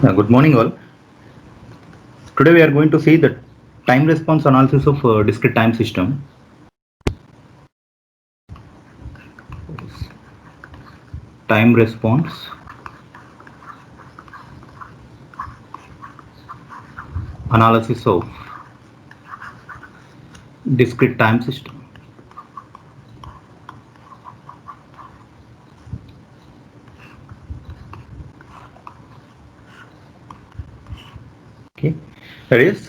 Good morning, all. Today we are going to see the time response analysis of discrete time system. Time response analysis of discrete time system. Okay, that is,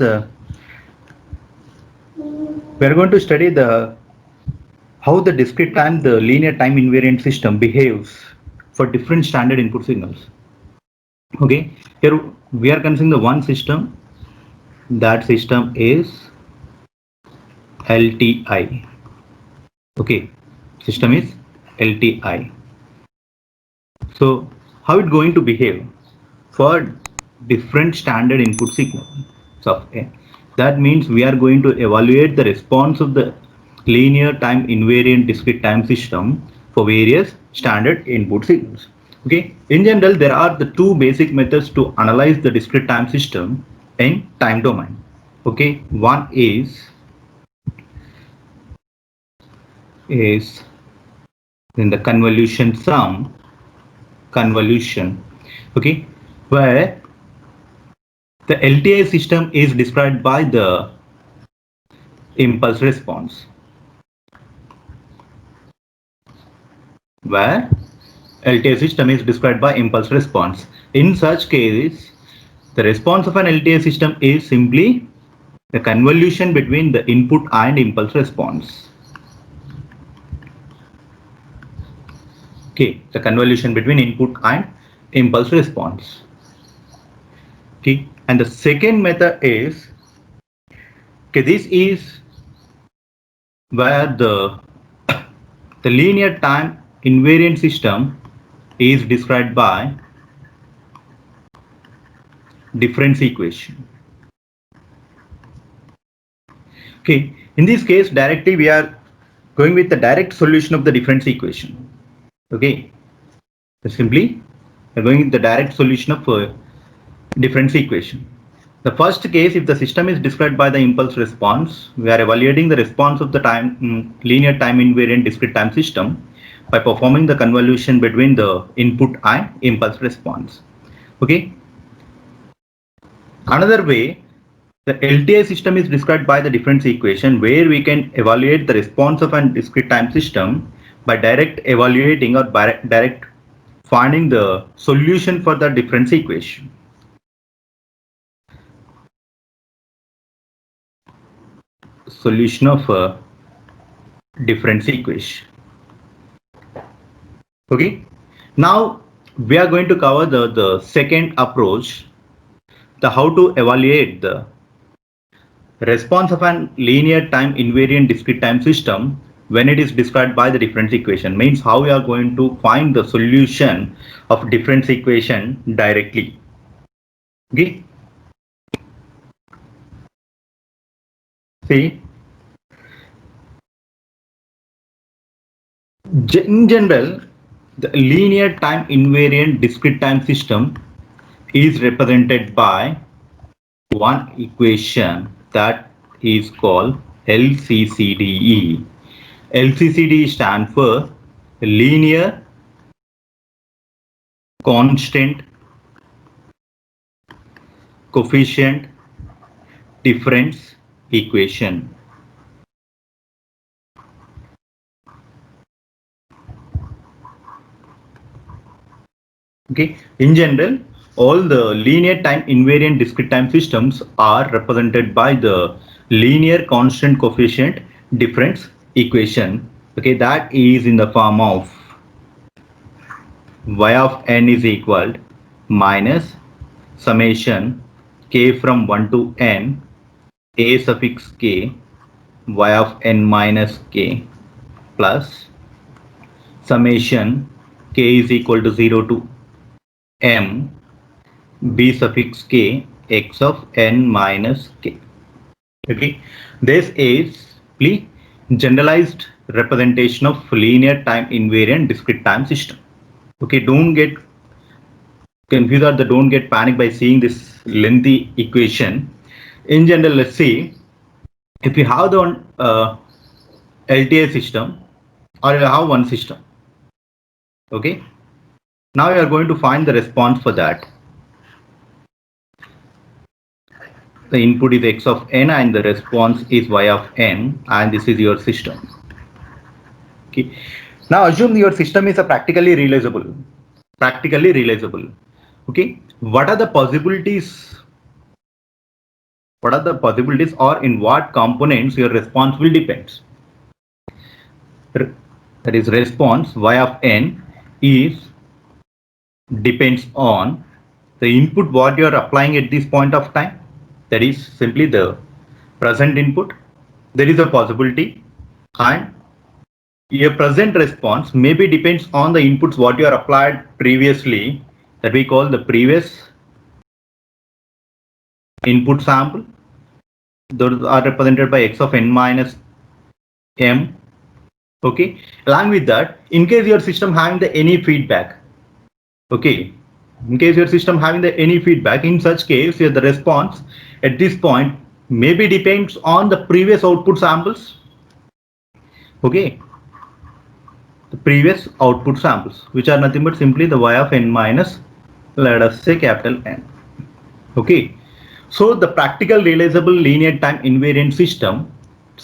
we are going to study the how the discrete time, the linear time invariant system behaves for different standard input signals. Okay, here we are considering the one system. That system is LTI. Okay, system is LTI. So how it going to behave for different standard input signals of A? That means we are going to evaluate the response of the linear time invariant discrete time system for various standard input signals. Okay, in general, there are the two basic methods to analyze the discrete time system in time domain. Okay, one is in the convolution sum convolution. Okay, where the LTI system is described by the impulse response, where LTI system is described by impulse response. In such case, the response of an LTI system is simply the convolution between the input and impulse response. Okay, the convolution between input and impulse response. Okay, and the second method is, okay, this is where the linear time invariant system is described by difference equation. Okay, in this case, directly we are going with the direct solution of the difference equation. Okay, so simply we are going with the direct solution of difference equation. The first case, if the system is described by the impulse response, we are evaluating the response of the linear time invariant discrete time system by performing the convolution between the input and impulse response. Okay. Another way, the LTI system is described by the difference equation, where we can evaluate the response of a discrete time system by direct evaluating or by direct finding the solution for the difference equation. Solution of a difference equation. Okay. Now we are going to cover the second approach, the how to evaluate the response of an linear time invariant discrete time system when it is described by the difference equation. Means how we are going to find the solution of difference equation directly. Okay. See, in general, the linear time invariant discrete time system is represented by one equation that is called LCCDE. LCCD stands for linear constant coefficient difference equation. Okay, in general, all the linear time invariant discrete time systems are represented by the linear constant coefficient difference equation. Okay, that is in the form of y of n is equal minus summation k from 1 to n a suffix k y of n minus k plus summation k is equal to 0 to m b suffix k x of n minus k. Okay, this is the generalized representation of linear time invariant discrete time system. Okay, don't get confused or they don't get panic by seeing this lengthy equation. In general, let's see, if you have the one LTI system or you have one system, okay, now you are going to find the response for that. The input is x of n and the response is y of n, and this is your system. Okay, now assume your system is a practically realizable. Okay, what are the possibilities? What are the possibilities, or in what components your response will depend? That is, response y of n is depends on the input what you are applying at this point of time. That is simply the present input. There is a possibility, and your present response maybe depends on the inputs what you are applied previously, that we call the previous input sample. Those are represented by x of n minus m. Okay, along with that, in case your system having the any feedback, okay, in case your system having the any feedback, in such case the response at this point maybe depends on the previous output samples. Okay, the previous output samples, which are nothing but simply the y of n minus, let us say, capital N. Okay, so the practical realizable linear time invariant system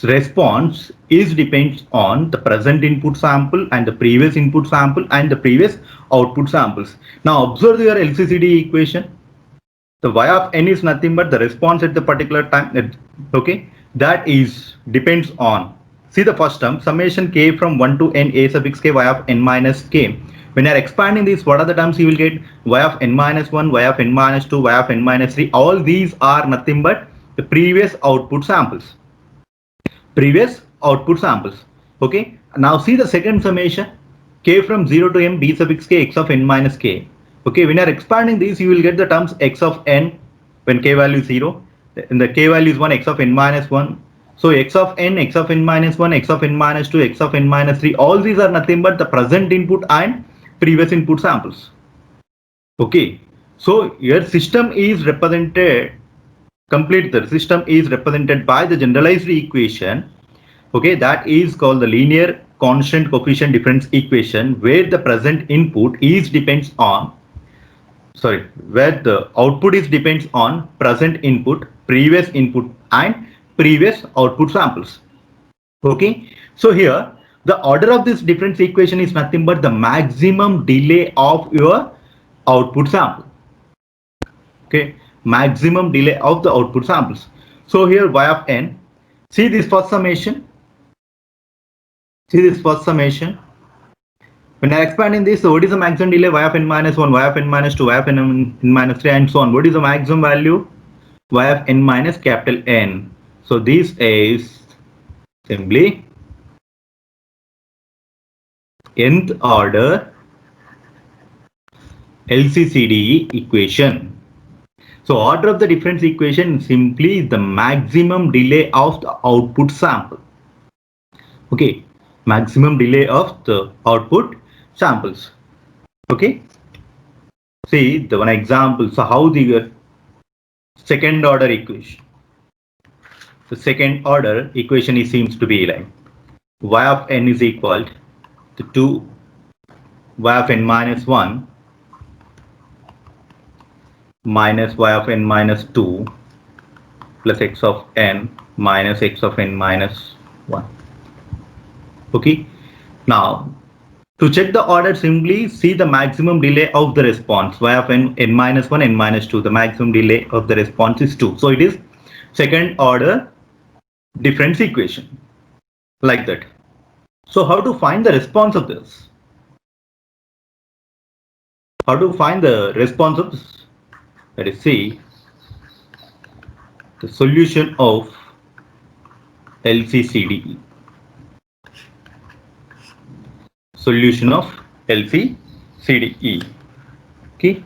response is depends on the present input sample and the previous input sample and the previous output samples. Now observe your LCCD equation. The y of n is nothing but the response at the particular time. Okay, that is depends on, see the first term, summation k from 1 to n a suffix k y of n minus k. When you are expanding this, what are the terms you will get? Y of n minus 1, y of n minus 2, y of n minus 3. All these are nothing but the previous output samples. Okay, now see the second summation, k from 0 to m b suffix k x of n minus k. Okay, when you are expanding these, you will get the terms x of n when k value is 0, and the k value is 1, x of n minus 1. So x of n, x of n minus 1, x of n minus 2, x of n minus 3, all these are nothing but the present input and previous input samples. Okay, so your system is represented, the system is represented by the generalized equation. Okay, that is called the linear constant coefficient difference equation, where the present input is depends on, where the output is depends on present input, previous input and previous output samples. Okay, so here the order of this difference equation is nothing but the maximum delay of your output sample. Okay, maximum delay of the output samples. So here y of n, see this first summation. When I am expanding this, so what is the maximum delay? Y of n minus 1, y of n minus 2, y of n minus 3, and so on. What is the maximum value? Y of n minus capital N. So this is simply nth order LCCDE equation. So order of the difference equation simply the maximum delay of the output sample. Okay, maximum delay of the output samples. Okay, see the one example. So how the second order equation. The second order equation seems to be like y of n is equal to 2 y of n minus 1 minus y of n minus 2 plus x of n minus x of n minus 1. Okay, now to check the order, simply see the maximum delay of the response. Y of n minus 1, n minus 2. The maximum delay of the response is 2. So it is second order difference equation, like that. So how to find the response of this? How to find the response of this? Let us see the solution of LCCDE. Solution of LCCDE. Okay.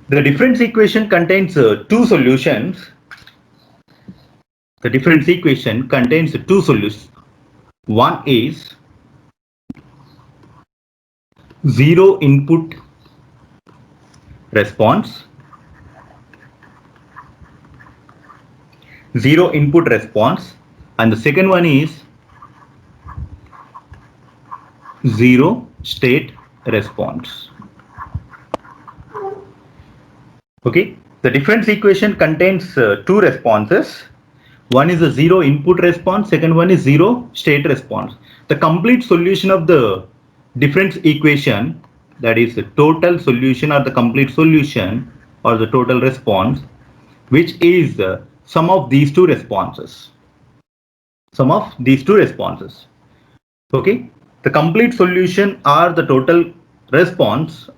The difference equation contains two solutions. The difference equation contains two solutions. One is zero input response, zero input response, and the second one is zero state response. Okay, the difference equation contains two responses. One is a zero input response, second one is zero state response. The complete solution of the difference equation, that is the total solution or the complete solution or the total response, which is the sum of these two responses. Sum of these two responses. Okay, the complete solution or the total response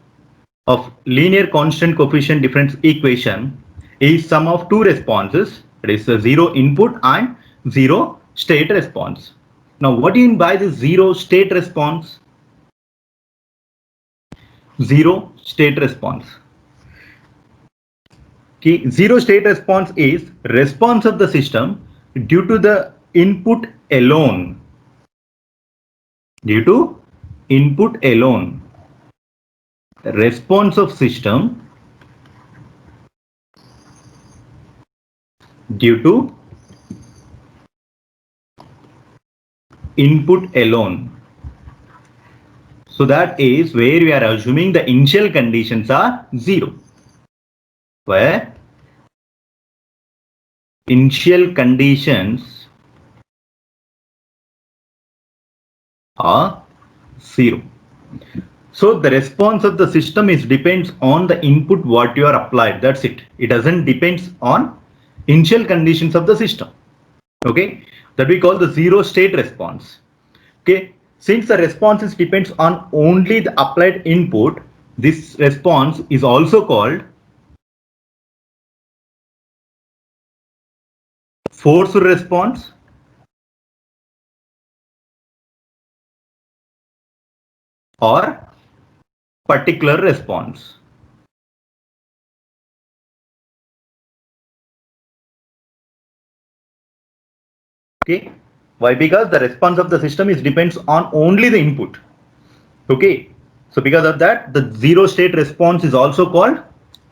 of linear constant coefficient difference equation is sum of two responses, that is the zero input and zero state response. Now what do you mean by the zero state response? Zero state response. Okay, zero state response is response of the system due to the input alone. Due to input alone. Response of system due to input alone. So that is where we are assuming the initial conditions are zero. Where initial conditions are zero. So the response of the system is depends on the input what you are applied. That's it. It doesn't depends on initial conditions of the system. Okay, that we call the zero state response. Okay, since the responses depends on only the applied input, this response is also called forced response or particular response. Okay, why? Because the response of the system is depends on only the input. Okay, so because of that, the zero state response is also called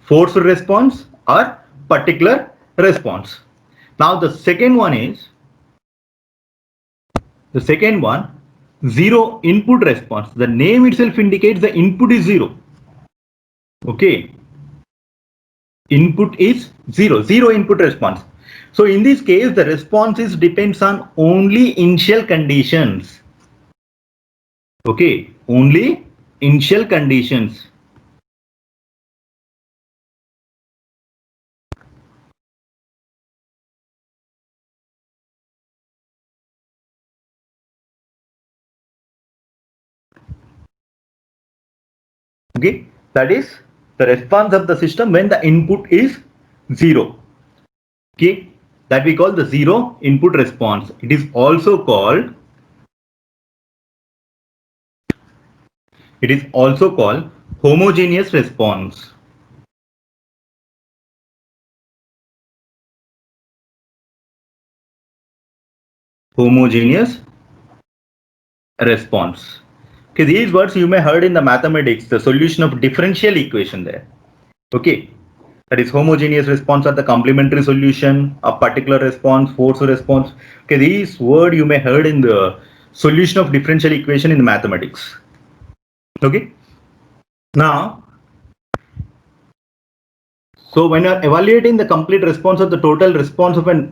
forced response or particular response. Now the second one is zero input response. The name itself indicates the input is zero. Okay, input is zero input response. So in this case, the response is depends on only initial conditions. Okay, only initial conditions. Okay, that is the response of the system when the input is zero. Okay, that we call the zero input response. It is also called homogeneous response. Homogeneous response. Okay, these words you may heard in the mathematics, the solution of differential equation there. Okay, that is homogeneous response or the complementary solution, a particular response, forced response. Okay, these word you may heard in the solution of differential equation in the mathematics. Okay, now so when you are evaluating the complete response of the total response of a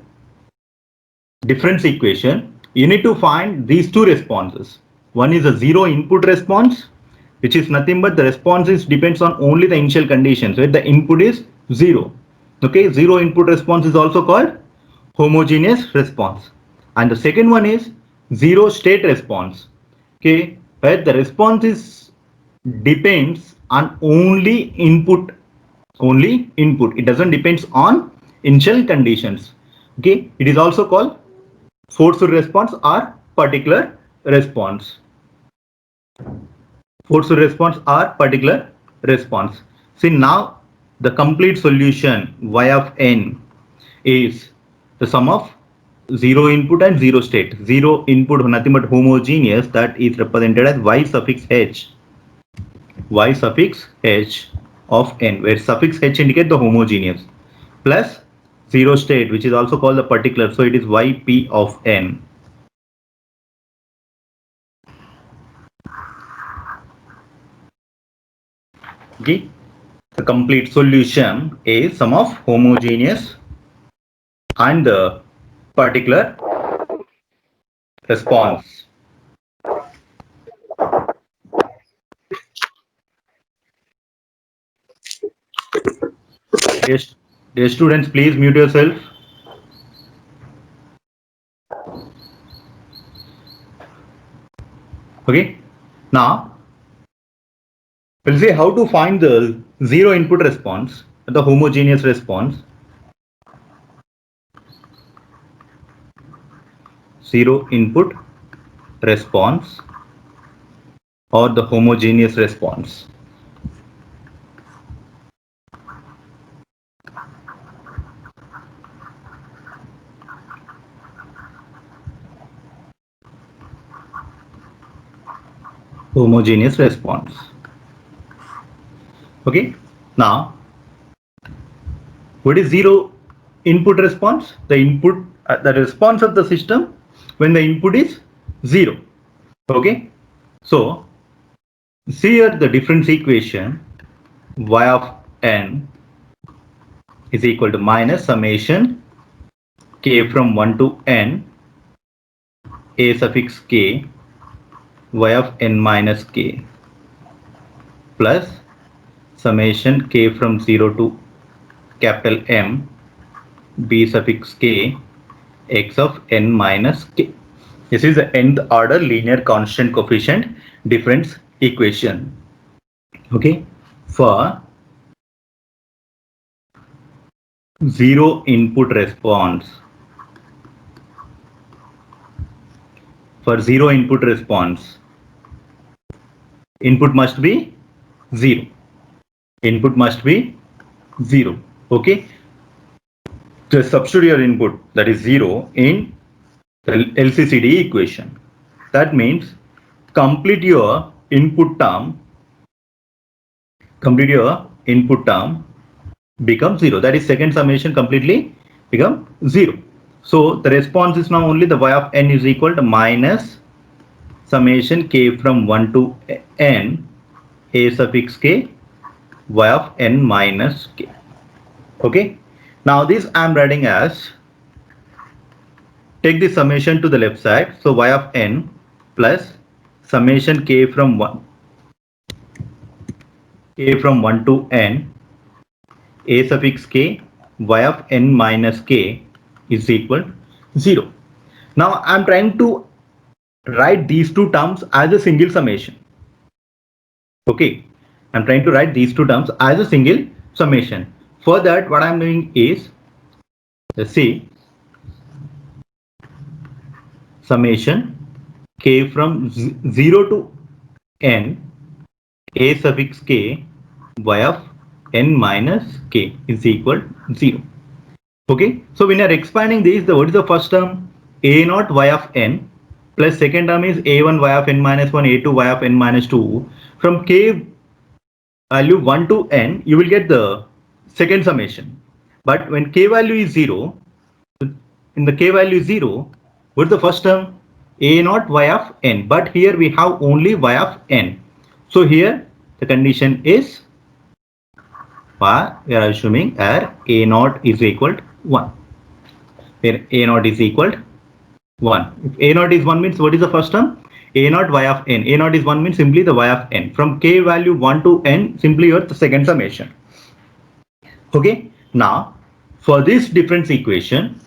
difference equation, you need to find these two responses. One is a zero input response, which is nothing but the response is depends on only the initial conditions, where the input is zero. Okay, zero input response is also called homogeneous response. And the second one is zero state response. Okay, where the response is depends on only input. It doesn't depends on initial conditions. Okay, it is also called forced response or particular response. Forced response or particular response. See, now the complete solution y of n is the sum of zero input and zero state. Zero input nothing but homogeneous, that is represented as y suffix h. Y suffix h of n, where suffix h indicate the homogeneous, plus zero state, which is also called the particular, so it is yp of n. Okay, the complete solution is sum of homogeneous and the particular response. Dear students, please mute yourself. Okay, now we'll see how to find the zero input response, the homogeneous response. Zero input response or the homogeneous response. Homogeneous response. Okay, now what is zero input response? The input, the response of the system when the input is zero. Okay, so see here the difference equation y of n is equal to minus summation k from 1 to n a suffix k y of n minus k plus summation k from 0 to capital M b suffix k x of n minus k. This is the nth order linear constant coefficient difference equation. Okay, for zero input response, input must be zero. Input must be zero. Okay, just substitute your input, that is zero, in the LCCD equation. That means complete your input term becomes zero. That is second summation completely become zero. So the response is now only the y of n is equal to minus summation k from 1 to n a suffix k y of n minus k. Okay, now this I am writing as, take the summation to the left side, so y of n plus summation k from 1 to n a suffix k y of n minus k is equal 0. Now I am trying to write these two terms as a single summation. Okay, I am trying to write these two terms as a single summation. For that, what I am doing is, let's see, summation k from 0 to n a suffix k y of n minus k is equal 0. Okay, so when you are expanding this, what is the first term? A naught y of n plus second term is a1 y of n minus 1, a2 y of n minus 2. From k value 1 to n, you will get the second summation. But when k value is 0, in the k value is 0, what is the first term? A naught y of n. But here we have only y of n. So here the condition is, we are assuming a naught is equal to 1. Where a naught is equal to 1. If a naught is 1 means what is the first term? A naught y of n. A naught is 1 means simply the y of n. From k value 1 to n, simply your second summation. Okay, now for this difference equation,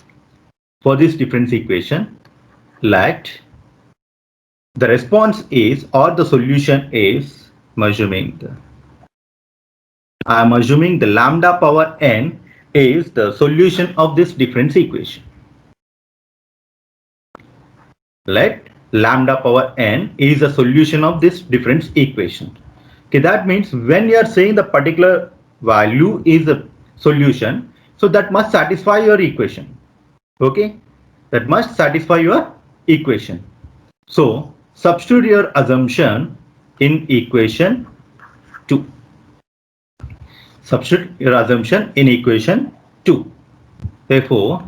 let the response is, or the solution is, I am assuming the lambda power n is the solution of this difference equation. Let lambda power n is a solution of this difference equation. Okay, that means when you are saying the particular value is a solution, so that must satisfy your equation. Okay, that must satisfy your equation. So substitute your assumption in equation 2. Substitute your assumption in equation 2. Therefore,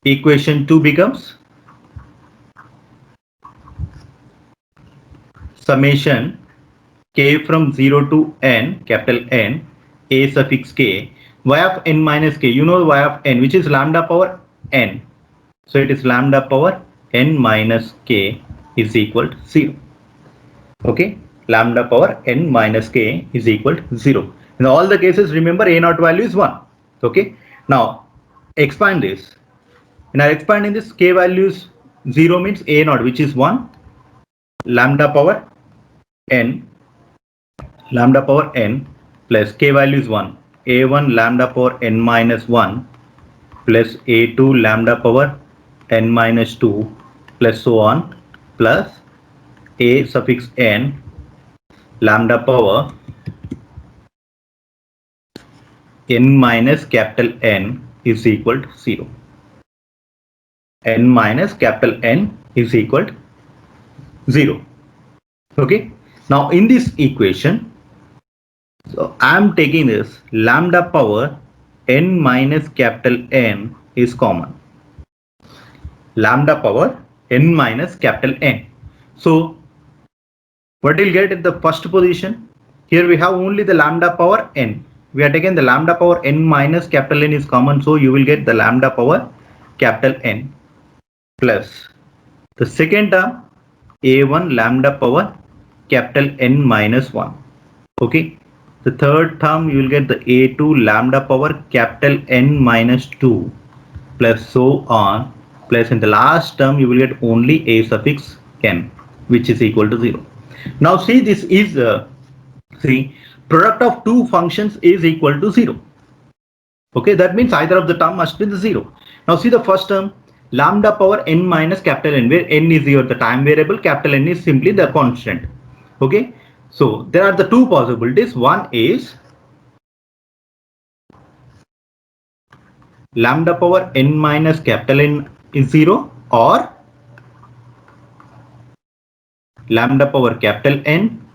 equation 2 becomes summation k from 0 to n, capital N, a suffix k, y of n minus k. You know y of n, which is lambda power n. So it is lambda power n minus k is equal to 0. Okay, lambda power n minus k is equal to 0. In all the cases, remember a naught value is 1. Okay, now expand this. Now expanding this, k values 0 means a naught, which is 1, lambda power n plus k value is 1, a1 lambda power n minus 1 plus a2 lambda power n minus 2 plus so on, plus a suffix n lambda power n minus capital N is equal to 0. N minus capital N is equal to 0. Okay, now in this equation, so I am taking this lambda power n minus capital N is common. Lambda power n minus capital N. So what will get at the first position? Here we have only the lambda power n. We are taking the lambda power n minus capital N is common, so you will get the lambda power capital N plus the second term a1 lambda power capital N minus 1. Okay, the third term you will get the a2 lambda power capital N minus 2 plus so on, plus in the last term you will get only a suffix n, which is equal to 0. Now see, this is see, product of two functions is equal to 0. Okay, that means either of the term must be the 0. Now see the first term, lambda power n minus capital N, where n is your the time variable, capital N is simply the constant. Okay, so there are the two possibilities. One is lambda power n minus capital N is 0, or lambda power capital N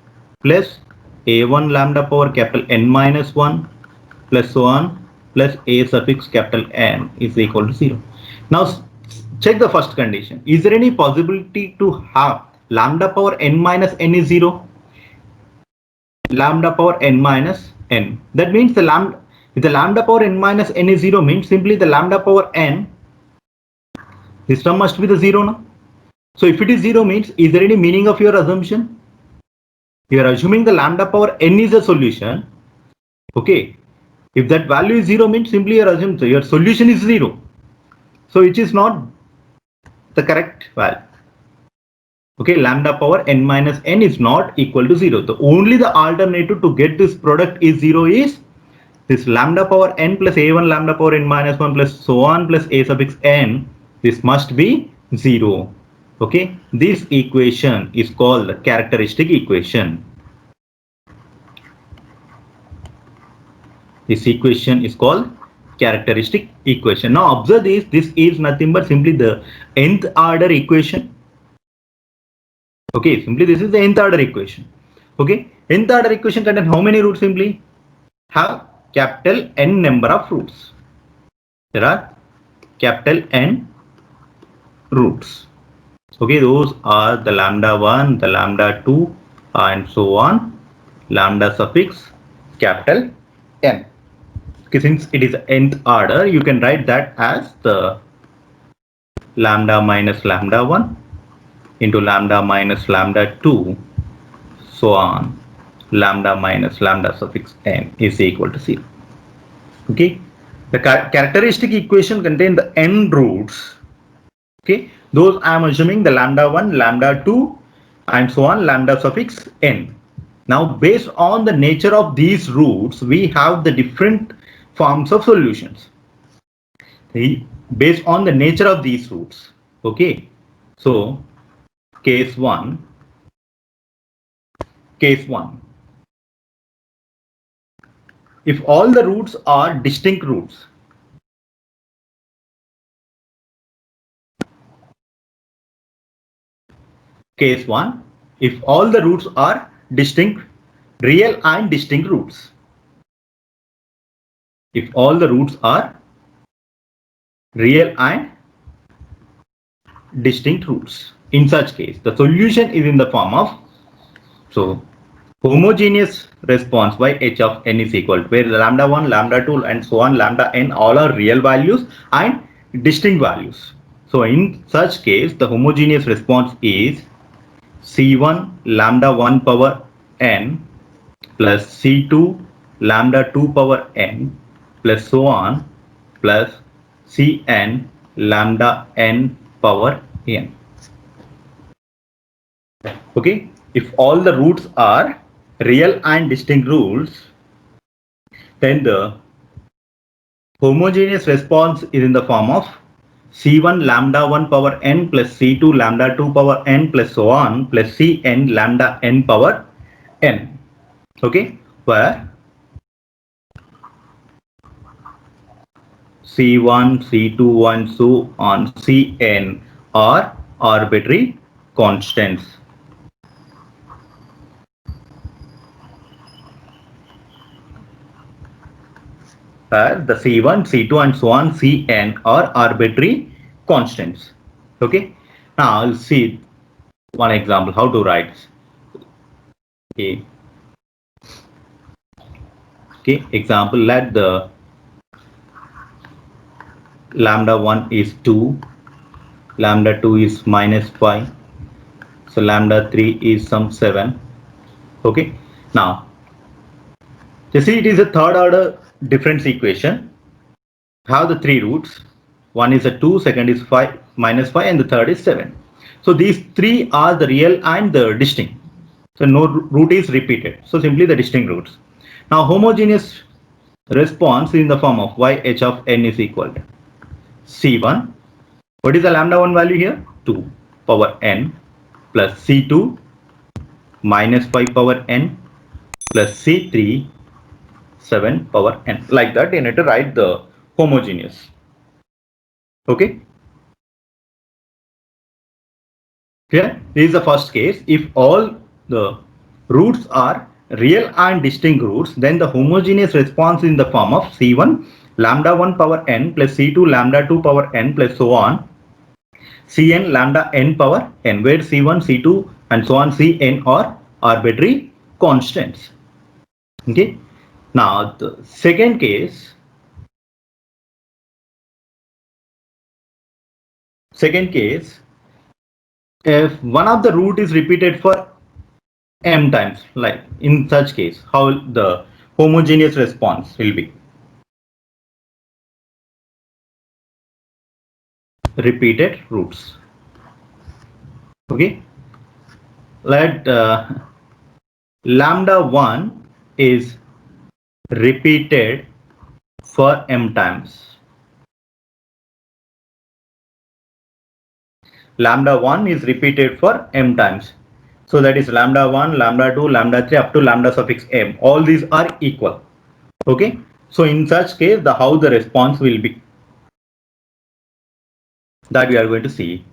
plus a1 lambda power capital N minus 1 plus so on, plus a suffix capital N is equal to 0. Now check the first condition. Is there any possibility to have lambda power n minus n is 0? Lambda power n minus n. That means if the lambda power n minus n is 0 means simply the lambda power n, this term must be the 0 now. So if it is 0 means, is there any meaning of your assumption? You are assuming the lambda power n is a solution. Okay, if that value is 0 means simply your assumption, your solution is 0. So it is not the correct value. Okay, lambda power n minus n is not equal to 0. Only the alternative to get this product is 0 is this lambda power n plus a1 lambda power n minus 1 plus so on plus a suffix n. This must be 0. Okay, this equation is called the characteristic equation. This equation is called characteristic equation. Now observe this. This is nothing but simply the nth order equation. Okay, simply this is the nth order equation. Okay, nth order equation contains how many roots? Simply have capital N number of roots. There are capital N roots. Okay, those are the lambda 1, the lambda 2, and so on, lambda suffix capital N. Okay, since it is nth order, you can write that as the lambda minus lambda 1 into lambda minus lambda 2, so on, lambda minus lambda suffix n is equal to 0. Okay, the characteristic equation contains the n roots. Okay, those I am assuming the lambda 1, lambda 2, and so on, lambda suffix n. Now based on the nature of these roots, we have the different forms of solutions based on the nature of these roots. Okay, so case 1, if all the roots are distinct roots, case 1, if all the roots are distinct, real and distinct roots. if all the roots are real and distinct roots. In such case, the solution is in the form of, so homogeneous response by h of n is equal to where lambda 1, lambda 2 and so on lambda n all are real values and distinct values. So in such case, the homogeneous response is C1 lambda 1 power n plus C2 lambda 2 power n plus so on plus Cn lambda n power n. Okay, if all the roots are real and distinct roots, then the homogeneous response is in the form of C1 lambda 1 power n plus C2 lambda 2 power n plus so on plus Cn lambda n power n. Okay, where C1, C2 and so on Cn are arbitrary constants. Where the C1, C2 and so on Cn are arbitrary constants. Okay, now I'll see one example how to write. Okay. Okay, example, let the lambda 1 is 2, lambda 2 is minus 5, so lambda 3 is some 7. Okay, now you see it is a third order difference equation. Have the three roots. One is a 2, second is 5 minus 5 and the third is 7. So these three are the real and the distinct. So no root is repeated. So simply the distinct roots. Now homogeneous response in the form of y h of n is equal to C1. What is the lambda 1 value here? 2 power n plus C2 minus 5 power n plus C3 7 power n. Like that you need to write the homogeneous. Okay. Clear? This is the first case. If all the roots are real and distinct roots, then the homogeneous response is in the form of C1 lambda 1 power n plus C2 lambda 2 power n plus so on Cn lambda n power n, where C1, C2 and so on Cn are arbitrary constants. Okay. Now the second case, if one of the root is repeated for m times, like in such case, how the homogeneous response will be? Repeated roots. Okay, let lambda 1 is repeated for m times. Lambda 1 is repeated for m times. So that is lambda 1, lambda 2, lambda 3 up to lambda suffix m. All these are equal. Okay. So in such case, how the response will be, that we are going to see.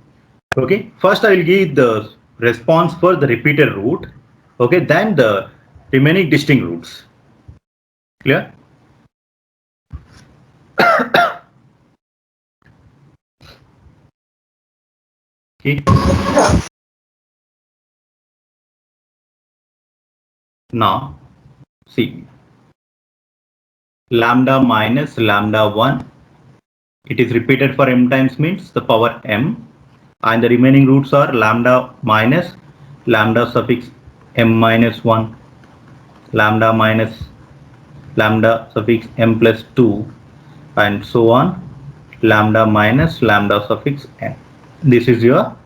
Okay. First I will give the response for the repeated root. Okay. Then the remaining distinct roots. Clear? Okay. Now see, lambda minus lambda 1, it is repeated for m times means the power m, and the remaining roots are lambda minus lambda suffix m minus 1, lambda minus lambda suffix m plus 2 and so on, lambda minus lambda suffix n. This is your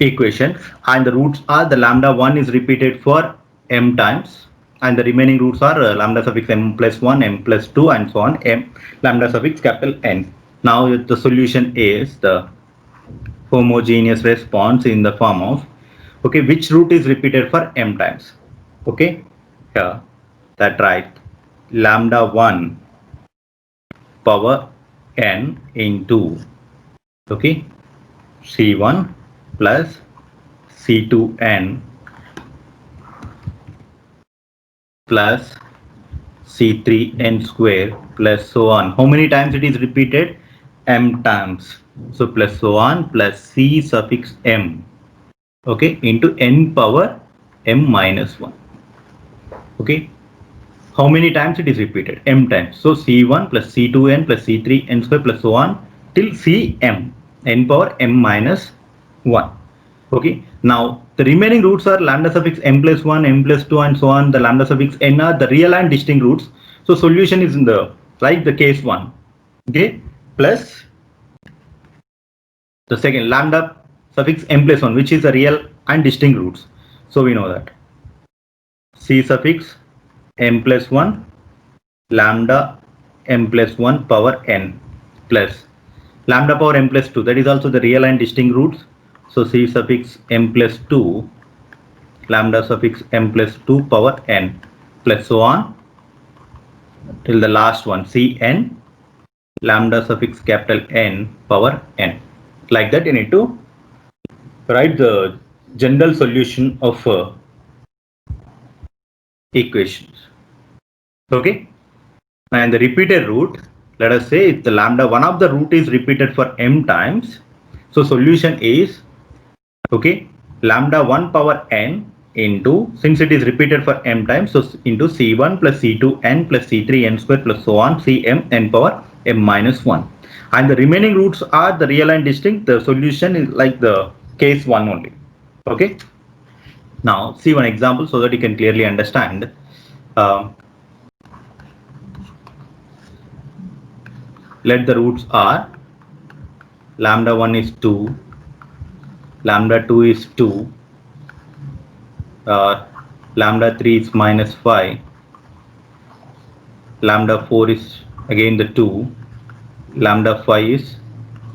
equation, and the roots are the lambda 1 is repeated for m times and the remaining roots are lambda suffix m plus 1, m plus 2 and so on, m lambda suffix capital N. Now the solution is the homogeneous response in the form of, okay, which root is repeated for m times. Okay, here that right, lambda 1 power n into, okay, C1 plus C2n plus C3n square plus so on. How many times it is repeated? M times. So plus so on plus C suffix m, okay, into n power m minus 1. Okay, how many times it is repeated? M times. So C1 plus C2n plus C3n square plus so on till Cm, n power m minus 1. Okay, now the remaining roots are lambda suffix m plus 1, m plus 2 and so on. The lambda suffix n are the real and distinct roots. So solution is in the, like the case 1, okay, plus the second lambda suffix m plus 1, which is the real and distinct roots. So we know that C suffix m plus 1 lambda m plus 1 power n plus lambda power m plus 2, that is also the real and distinct roots. So C suffix m plus 2 lambda suffix m plus 2 power n plus so on till the last one Cn lambda suffix capital N power n. Like that you need to write the general solution of equations. Okay, and the repeated root, let us say if the lambda one of the root is repeated for m times, so solution is, okay, lambda 1 power n into, since it is repeated for m times, so into C1 plus C2 n plus C3 n square plus so on Cm n power m minus 1, and the remaining roots are the real and distinct. The solution is like the case 1 only. Okay, now see one example so that you can clearly understand. Let the roots are lambda 1 is 2, lambda 2 is 2, lambda 3 is minus 5, lambda 4 is again the 2, lambda 5 is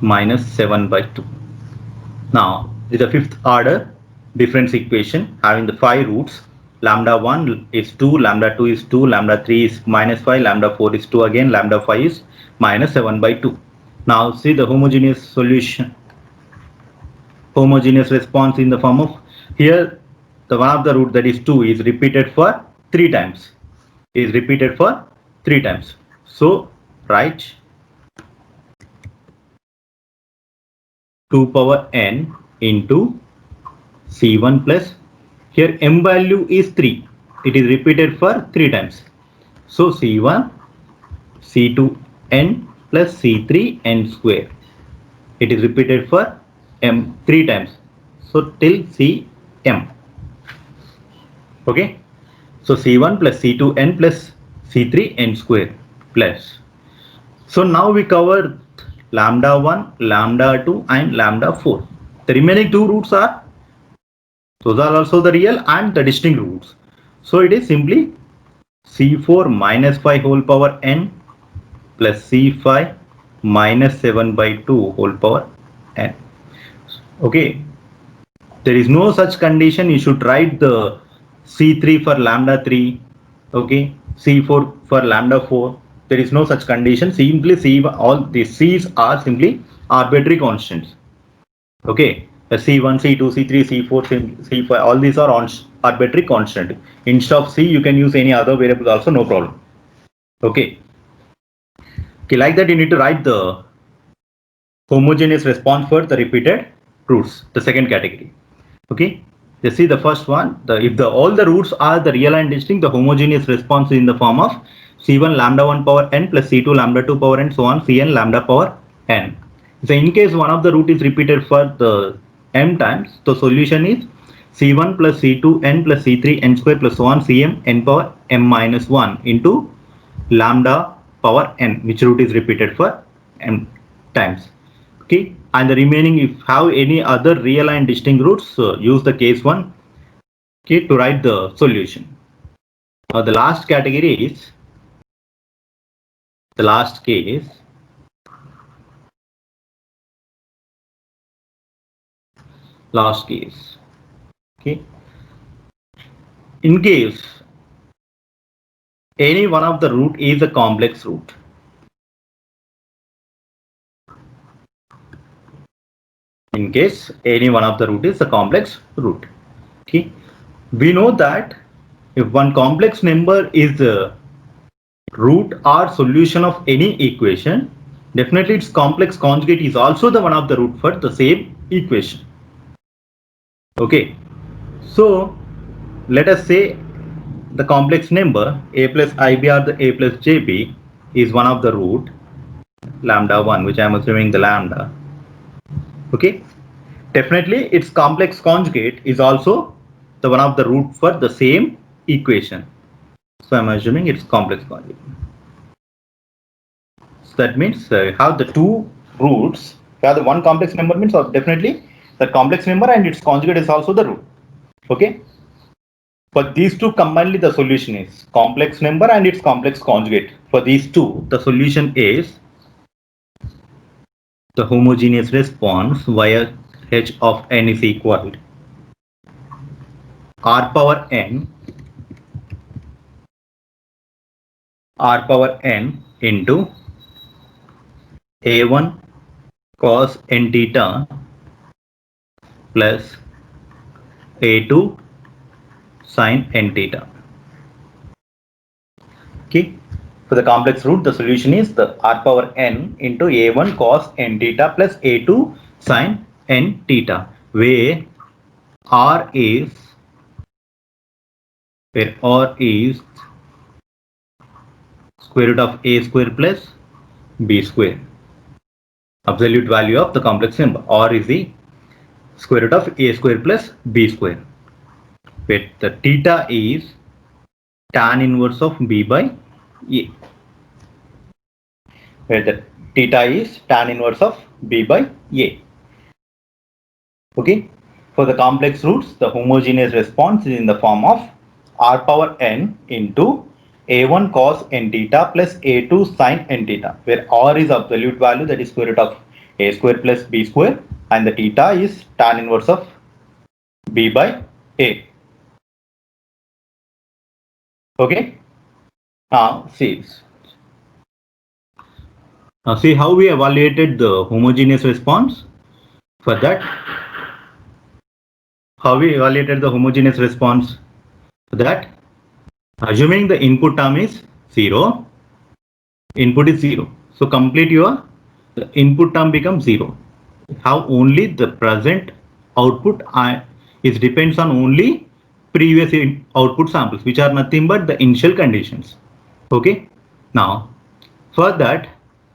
minus 7 by 2. Now this is the fifth order difference equation having the 5 roots. Lambda 1 is 2, lambda 2 is 2, lambda 3 is minus 5, lambda 4 is 2 again, lambda 5 is minus 7 by 2. Now see the homogeneous solution, homogeneous response in the form of, here the one of the root that is 2 is repeated for 3 times, is repeated for 3 times. So write 2 power n into C1 plus, here m value is 3, it is repeated for 3 times. So C1 C2n plus C3 n square, it is repeated for m 3 times, so till Cm. Okay, so C1 plus C2n plus C3 n square plus, so now we covered lambda 1, lambda 2 and lambda 4. The remaining 2 roots are, those are also the real and the distinct roots. So it is simply C4 minus 5 whole power n plus C5 minus 7 by 2 whole power n. Okay, there is no such condition. You should write the C3 for lambda 3, okay, C4 for lambda 4. There is no such condition. Simply see all the C's are simply arbitrary constants. Okay, C1, C2, C3, C4, C5, all these are arbitrary constant. Instead of C, you can use any other variable also, no problem. Okay. Okay, like that you need to write the homogeneous response for the repeated roots, the second category. Okay, you see the first one, if all the roots are the real and distinct, the homogeneous response is in the form of C1 lambda 1 power n plus C2 lambda 2 power n so on Cn lambda power n. So in case one of the root is repeated for the m times, the solution is C1 plus C2 n plus C3 n square plus so on Cm n power m minus 1 into lambda power n, which root is repeated for m times. Okay, and the remaining, if have any other real and distinct roots, use the case 1, okay, to write the solution. Now the last category is the last case. Last case. Okay, in case any one of the root is a complex root. In case any one of the root is a complex root. Okay, we know that if one complex number is root or solution of any equation, definitely its complex conjugate is also the one of the root for the same equation. Okay, so let us say the complex number a plus ib or the a plus jb is one of the root lambda 1, which I am assuming the lambda. Okay, definitely its complex conjugate is also the one of the root for the same equation. So I am assuming its complex conjugate. So that means have the two roots. You have the one complex number means definitely the complex number and its conjugate is also the root. Okay. For these two combinedly, the solution is complex number and its complex conjugate. For these two, the solution is the homogeneous response via h of n is equal to r power n into a1 cos n theta plus a2 sin n theta. Okay. For the complex root, the solution is the r power n into a1 cos n theta plus a2 sin n theta, where r is square root of a square plus b square, absolute value of the complex number. R is the square root of a square plus b square, where the theta is tan inverse of b by a, where the theta is tan inverse of b by a. Okay. For the complex roots, the homogeneous response is in the form of r power n into a1 cos n theta plus a2 sin n theta, where r is absolute value, that is square root of a square plus b square, and the theta is tan inverse of b by a. Okay. Now see how we evaluated the homogeneous response. For that, how we evaluated the homogeneous response? For that, assuming the input term is 0, input is 0. So complete your the input term becomes 0. Have only the present output is depends on only previous output samples, which are nothing but the initial conditions. Okay. Now for that,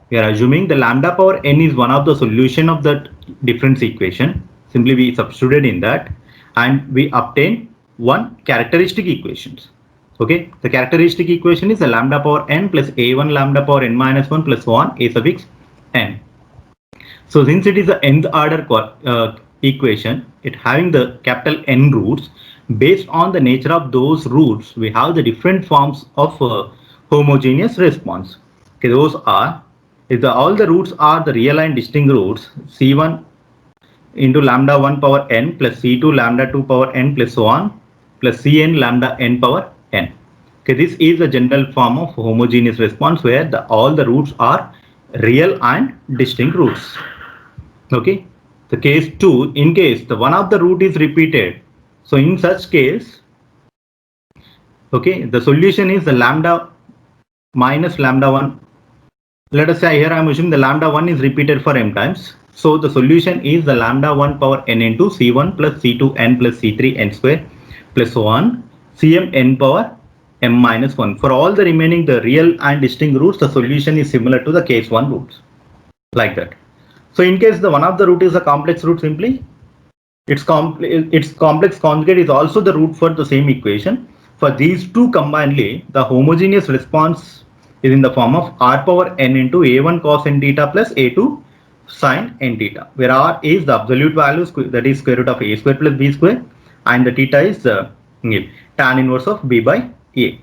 we are assuming the lambda power n is one of the solution of that difference equation. Simply we substituted in that and we obtain one characteristic equations. Okay, the characteristic equation is the lambda power n plus a1 lambda power n minus 1 plus 1 a suffix n. So since it is the nth order equation, it having the capital N roots, based on the nature of those roots, we have the different forms of homogeneous response. Okay, those are, if all the roots are the real and distinct roots, C1 into lambda 1 power n plus C2 lambda 2 power n plus 1 plus Cn lambda n power n. Okay, this is the general form of homogeneous response where all the roots are real and distinct roots. Okay, the case 2, in case the one of the root is repeated, so in such case, okay, the solution is the lambda minus lambda 1. Let us say here I am assuming the lambda 1 is repeated for m times. So the solution is the lambda 1 power n into C1 plus C2 n plus C3 n square plus 1 Cm n power m minus 1. For all the remaining the real and distinct roots, the solution is similar to the case 1 roots, like that. So in case the one of the root is a complex root, simply its complex conjugate is also the root for the same equation. For these two combinedly, the homogeneous response is in the form of r power n into a1 cos n theta plus a2 sin n theta, where r is the absolute value, that is square root of a square plus b square, and the theta is the tan inverse of b by a.